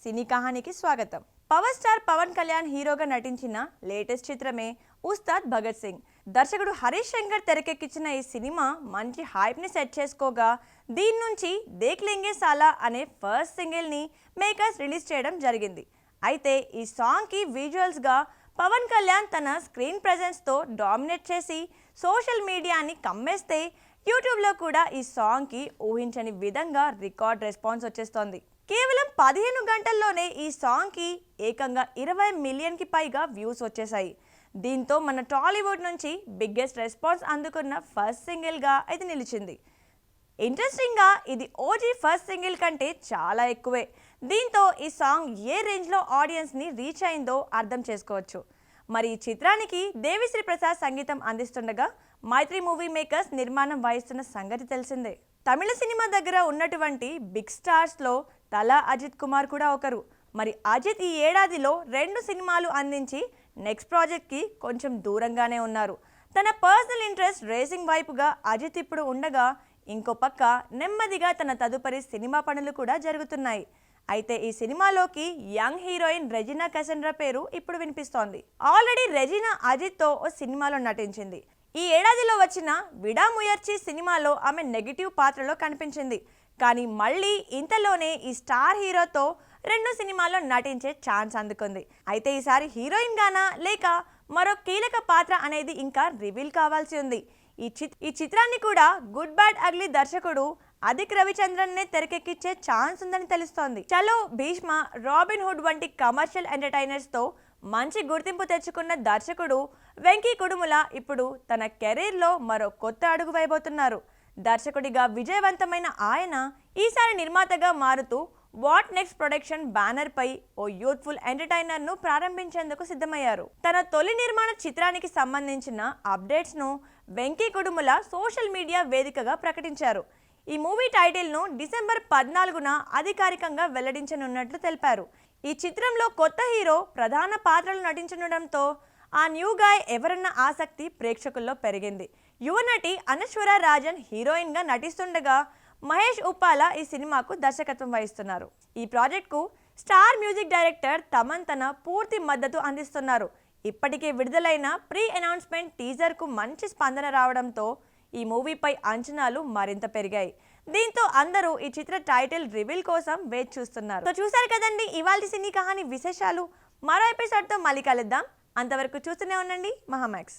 సినీ కహానికి స్వాగతం. Power star Pawan Kalyan హీరోగా నటించిన లేటెస్ట్ చిత్రమే ఉస్తాద్ భగత్ సింగ్. దర్శకుడు హరీష్ శంకర్ తెరకెక్కించిన ఈ సినిమా మంచి హైప్ ని సెట్ చేసుకోగా దీని నుంచి దేఖ్ లెంగే సాలా అనే ఫస్ట్ సింగిల్ ని మేకర్స్ రిలీజ్ చేయడం జరిగింది. అయితే ఈ సాంగ్ కి విజువల్స్ గా పవన్ కళ్యాణ్ తన స్క్రీన్ ప్రెజెన్స్ తో డామినేట్ చేసి సోషల్ మీడియాని కమ్మేస్తే యూట్యూబ్లో కూడా ఈ సాంగ్కి ఊహించని విధంగా రికార్డ్ రెస్పాన్స్ వచ్చేస్తోంది. కేవలం 15 గంటల్లోనే ఈ సాంగ్కి ఏకంగా 20 మిలియన్కి పైగా వ్యూస్ వచ్చేసాయి. దీంతో మన టాలీవుడ్ నుంచి బిగ్గెస్ట్ రెస్పాన్స్ అందుకున్న ఫస్ట్ సింగిల్గా ఇది నిలిచింది. ఇంట్రెస్టింగ్గా ఇది ఓజీ ఫస్ట్ సింగిల్ కంటే చాలా ఎక్కువే. దీంతో ఈ సాంగ్ ఏ రేంజ్లో ఆడియన్స్ని రీచ్ అయిందో అర్థం చేసుకోవచ్చు. మరి ఈ చిత్రానికి దేవిశ్రీ ప్రసాద్ సంగీతం అందిస్తుండగా మైత్రి మూవీ మేకర్స్ నిర్మాణం వహిస్తున్న సంగతి తెలిసిందే. తమిళ సినిమా దగ్గర ఉన్నటువంటి బిగ్ స్టార్స్లో తలా అజిత్ కుమార్ కూడా ఒకరు. మరి అజిత్ ఈ ఏడాదిలో 2 సినిమాలు అందించి నెక్స్ట్ ప్రాజెక్ట్కి కొంచెం దూరంగానే ఉన్నారు. తన పర్సనల్ ఇంట్రెస్ట్ రేసింగ్ వైపుగా అజిత్ ఇప్పుడు ఉండగా ఇంకో పక్క నెమ్మదిగా తన తదుపరి సినిమా పనులు కూడా జరుగుతున్నాయి. అయితే ఈ సినిమాలోకి యంగ్ హీరోయిన్ రెజినా కసెండ్రా పేరు ఇప్పుడు వినిపిస్తోంది. ఆల్రెడీ రెజినా అజిత్తో ఓ సినిమాలో నటించింది. ఈ ఏడాదిలో వచ్చిన విడాముయర్చి సినిమాలో ఆమె నెగిటివ్ పాత్రలో కనిపించింది. కానీ మళ్ళీ ఇంతలోనే ఈ స్టార్ హీరోతో 2 సినిమాల్లో నటించే ఛాన్స్ అందుకుంది. అయితే ఈసారి హీరోయిన్ గానా లేక మరో కీలక పాత్ర అనేది ఇంకా రివీల్ కావాల్సి ఉంది. ఈ చిత్రాన్ని కూడా గుడ్ బ్యాడ్ అగ్లీ దర్శకుడు అదిక్ రవిచంద్రన్నే తెరకెక్కించే ఛాన్స్ ఉందని తెలుస్తోంది. చలో, భీష్మ, రాబిన్ హుడ్ వంటి కమర్షియల్ ఎంటర్టైనర్స్తో మంచి గుర్తింపు తెచ్చుకున్న దర్శకుడు వెంకీ కుడుముల ఇప్పుడు తన కెరీర్లో మరో కొత్త అడుగు వేయబోతున్నారు. దర్శకుడిగా విజయవంతమైన ఆయన ఈసారి నిర్మాతగా మారుతూ వాట్ నెక్స్ట్ ప్రొడక్షన్ బ్యానర్ పై ఓ యూత్ఫుల్ ఎంటర్టైనర్ ను ప్రారంభించేందుకు సిద్ధమయ్యారు. తన తొలి నిర్మాణ చిత్రానికి సంబంధించిన అప్డేట్స్ ను వెంకీ కుడుముల సోషల్ మీడియా వేదికగా ప్రకటించారు. ఈ మూవీ టైటిల్ ను డిసెంబర్ 14న అధికారికంగా వెల్లడించనున్నట్లు తెలిపారు. ఈ చిత్రంలో కొత్త హీరో ప్రధాన పాత్రలు నటించడంతో ఆ న్యూ గాయ్ ఎవరన్న ఆసక్తి ప్రేక్షకుల్లో పెరిగింది. యువనటి అనశ్వర రాజన్ హీరోయిన్ గా నటిస్తుండగా మహేష్ ఉప్పాల ఈ సినిమాకు దర్శకత్వం వహిస్తున్నారు. ఈ ప్రాజెక్టుకు స్టార్ మ్యూజిక్ డైరెక్టర్ తమన్ తన పూర్తి మద్దతు అందిస్తున్నారు. ఇప్పటికే విడుదలైన ప్రీ అనౌన్స్మెంట్ టీజర్కు మంచి స్పందన రావడంతో ఈ మూవీపై అంచనాలు మరింత పెరిగాయి. దీంతో అందరూ ఈ చిత్ర టైటిల్ రివీల్ కోసం వేచి చూస్తున్నారు. సో చూసారు కదండి ఇవాల్టి సినీ కహాని విశేషాలు. మరో ఎపిసోడ్తో మళ్ళీ కలుద్దాం. అంతవరకు చూస్తూనే ఉండండి మహామాక్స్.